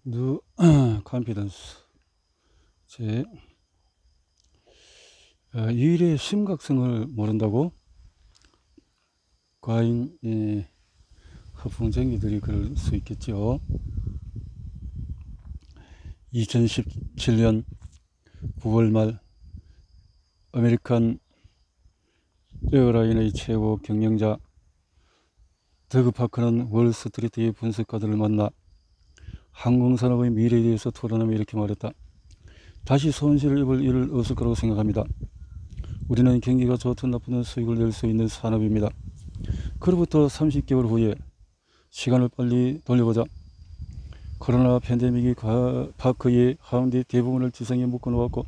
The confidence. 제 일의 심각성을 모른다고 과잉 허풍쟁이들이 그럴 수 있겠죠. 2017년 9월 말 아메리칸 에어라인의 최고 경영자 더그 파커는 월스트리트의 분석가들을 만나 항공산업의 미래에 대해서 토론하며 이렇게 말했다. 다시 손실을 입을 일은 없을 거라고 생각합니다. 우리는 경기가 좋든 나쁘든 수익을 낼 수 있는 산업입니다. 그로부터 30개월 후에 시간을 빨리 돌려보자. 코로나 팬데믹이 파크의 하운드 대부분을 지상에 묶어놓았고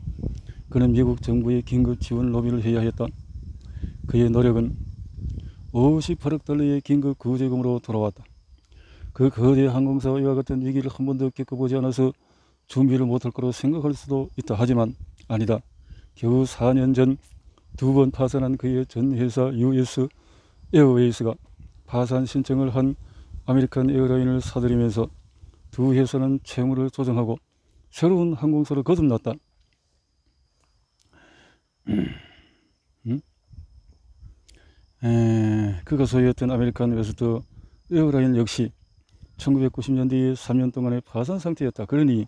그는 미국 정부의 긴급 지원 로비를 해야 했다. 그의 노력은 58억 달러의 긴급 구제금으로 돌아왔다. 그 거대 항공사와 이와 같은 위기를 한 번도 겪어보지 않아서 준비를 못할 거라고 생각할 수도 있다. 하지만 아니다. 겨우 4년 전 2번 파산한 그의 전 회사 US 에어웨이스가 파산 신청을 한 아메리칸 에어라인을 사들이면서 두 회사는 채무를 조정하고 새로운 항공사로 거듭났다. 그가 소유했던 아메리칸 웨스트 에어라인 역시 1990년대에 3년 동안의 파산 상태였다. 그러니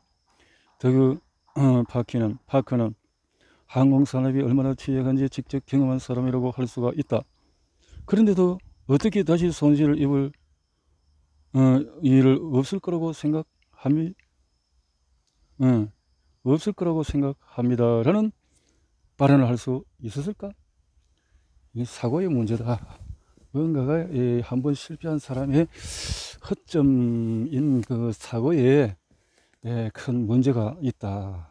더그 파크는 항공산업이 얼마나 취약한지 직접 경험한 사람이라고 할 수가 있다. 그런데도 어떻게 다시 손실을 입을 일을 없을 거라고 생각합니다. 라는 발언을 할 수 있었을까? 이 사고의 문제다. 뭔가가 한번 실패한 사람의 허점인 그 사고에 큰 문제가 있다.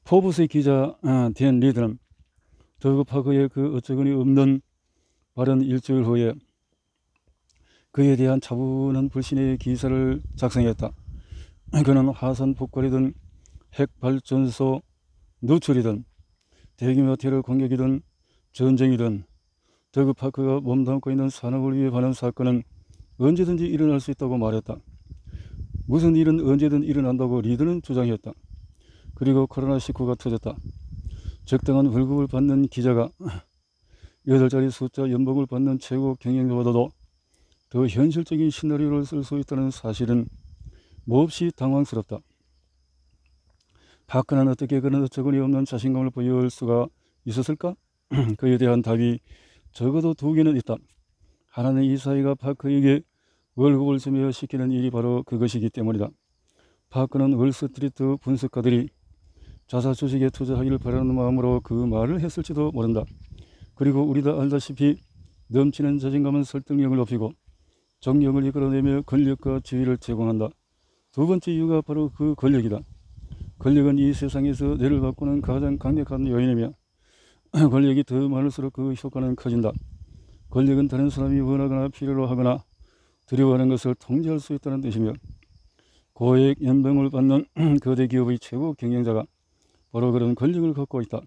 포브스의 기자 댄 리드는 더그 파커의 그 어처구니 없는 발언 일주일 후에 그에 대한 차분한 불신의 기사를 작성했다. 그는 화산 폭발이든 핵발전소 누출이든 대규모 테러 공격이든 전쟁이든 더그 파커가 몸담고 있는 산업을 위협하는 사건은 언제든지 일어날 수 있다고 말했다. 무슨 일은 언제든 일어난다고 리드는 주장했다. 그리고 코로나19가 터졌다. 적당한 월급을 받는 기자가 8자리 숫자 연봉을 받는 최고 경영자보다도 더 현실적인 시나리오를 쓸 수 있다는 사실은 몹시 당황스럽다. 파크는 어떻게 그런 어처구니 없는 자신감을 보여올 수가 있었을까? 그에 대한 답이 적어도 두 개는 있다. 하나는 이 사회가 파크에게 월급을 주며 시키는 일이 바로 그것이기 때문이다. 파크는 월스트리트 분석가들이 자사 주식에 투자하기를 바라는 마음으로 그 말을 했을지도 모른다. 그리고 우리 다 알다시피 넘치는 자신감은 설득력을 높이고 정력을 이끌어내며 권력과 지위를 제공한다. 두 번째 이유가 바로 그 권력이다. 권력은 이 세상에서 뇌를 바꾸는 가장 강력한 요인이며 권력이 더 많을수록 그 효과는 커진다. 권력은 다른 사람이 원하거나 필요로 하거나 두려워하는 것을 통제할 수 있다는 뜻이며 고액 연봉을 받는 거대 기업의 최고 경영자가 바로 그런 권력을 갖고 있다.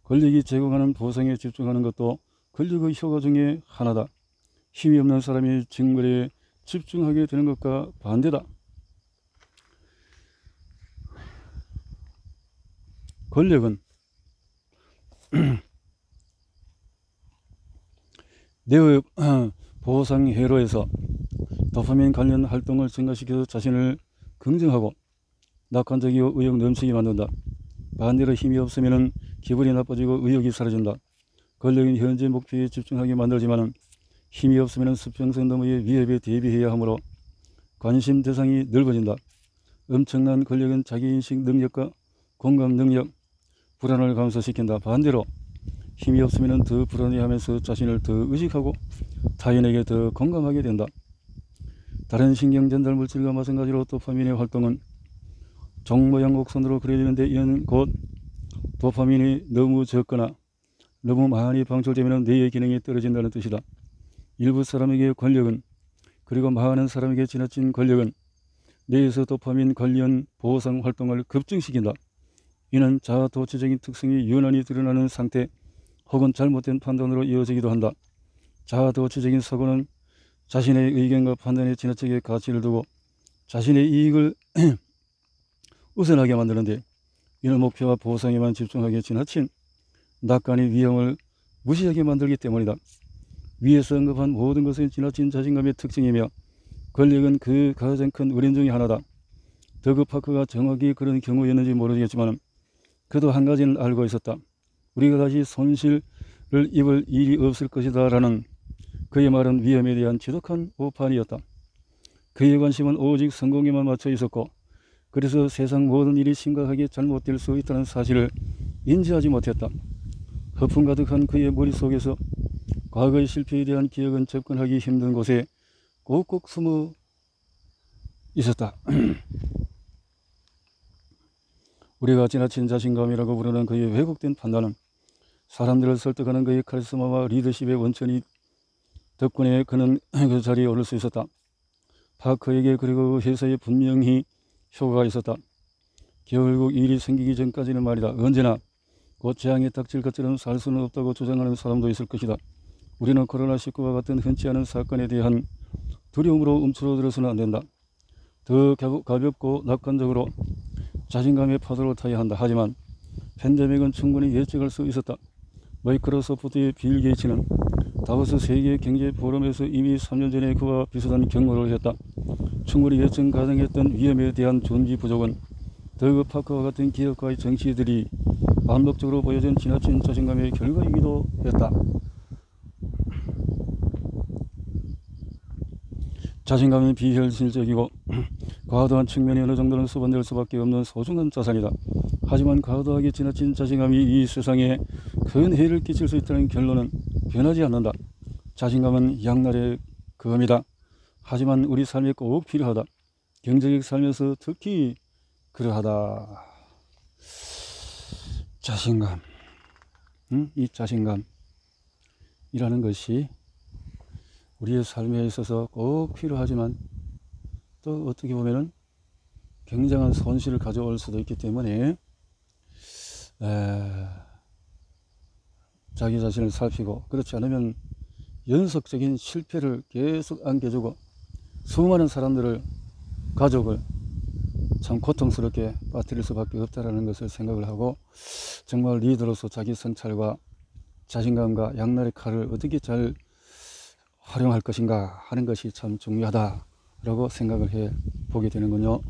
권력이 제공하는 보상에 집중하는 것도 권력의 효과 중에 하나다. 힘이 없는 사람이 증거에 집중하게 되는 것과 반대다. 권력은 뇌의 보상 회로에서 도파민 관련 활동을 증가시켜서 자신을 긍정하고 낙관적이고 의욕 넘치게 만든다. 반대로 힘이 없으면 기분이 나빠지고 의욕이 사라진다. 권력은 현재 목표에 집중하게 만들지만 힘이 없으면 수평선 너머의 위협에 대비해야 하므로 관심 대상이 넓어진다. 엄청난 권력은 자기인식 능력과 공감 능력, 불안을 감소시킨다. 반대로 힘이 없으면 더 불안해하면서 자신을 더 의식하고 타인에게 더 공감하게 된다. 다른 신경 전달 물질과 마찬가지로 도파민의 활동은 종 모양 곡선으로 그려지는데 이는 곧 도파민이 너무 적거나 너무 많이 방출되면 뇌의 기능이 떨어진다는 뜻이다. 일부 사람에게 권력은, 그리고 많은 사람에게 지나친 권력은 뇌에서 도파민 관련 보상 활동을 급증시킨다. 이는 자아도취적인 특성이 유난히 드러나는 상태 혹은 잘못된 판단으로 이어지기도 한다. 자아도취적인 사고는 자신의 의견과 판단에 지나치게 가치를 두고 자신의 이익을 우선하게 만드는데 이런 목표와 보상에만 집중하기에 지나친 낙관의 위험을 무시하게 만들기 때문이다. 위에서 언급한 모든 것은 지나친 자신감의 특징이며 권력은 그 가장 큰 어려움 중의 하나다. 더그 파커가 정확히 그런 경우였는지 모르겠지만 그도 한 가지는 알고 있었다. 우리가 다시 손실을 입을 일이 없을 것이다 라는 그의 말은 위험에 대한 지독한 오판이었다. 그의 관심은 오직 성공에만 맞춰 있었고 그래서 세상 모든 일이 심각하게 잘못될 수 있다는 사실을 인지하지 못했다. 허풍 가득한 그의 머릿속에서 과거의 실패에 대한 기억은 접근하기 힘든 곳에 꼭꼭 숨어 있었다. 우리가 지나친 자신감이라고 부르는 그의 왜곡된 판단은 사람들을 설득하는 그의 카리스마와 리더십의 원천이 덕분에 그는 그 자리에 오를 수 있었다. 파커에게 그리고 회사에 분명히 효과가 있었다. 결국 일이 생기기 전까지는 말이다. 언제나 곧 재앙에 닥칠 것처럼 살 수는 없다고 주장하는 사람도 있을 것이다. 우리는 코로나19와 같은 흔치 않은 사건에 대한 두려움으로 움츠러들어서는 안 된다. 더 가볍고 낙관적으로 자신감의 파도를 타야 한다. 하지만 팬데믹은 충분히 예측할 수 있었다. 마이크로소프트의 빌 게이츠는 다보스 세계 경제 포럼에서 이미 3년 전에 그와 비슷한 경고를 했다. 충분히 예측 가능했던 위험에 대한 준비 부족은 더그 파커와 같은 기업가의 정치들이 반복적으로 보여준 지나친 자신감의 결과이기도 했다. 자신감은 비현실적이고 과도한 측면이 어느 정도는 수반될 수밖에 없는 소중한 자산이다. 하지만 과도하게 지나친 자신감이 이 세상에 큰 해를 끼칠 수 있다는 결론은 변하지 않는다. 자신감은 양날의 검이다. 하지만 우리 삶에 꼭 필요하다. 경제적 삶에서 특히 그러하다. 자신감, 이 자신감이라는 것이 우리의 삶에 있어서 꼭 필요하지만 또 어떻게 보면은 굉장한 손실을 가져올 수도 있기 때문에 자기 자신을 살피고 그렇지 않으면 연속적인 실패를 계속 안겨주고 수많은 사람들을 가족을 참 고통스럽게 빠뜨릴 수밖에 없다라는 것을 생각을 하고 정말 리더로서 자기 성찰과 자신감과 양날의 칼을 어떻게 잘 활용할 것인가 하는 것이 참 중요하다라고 생각을 해 보게 되는군요.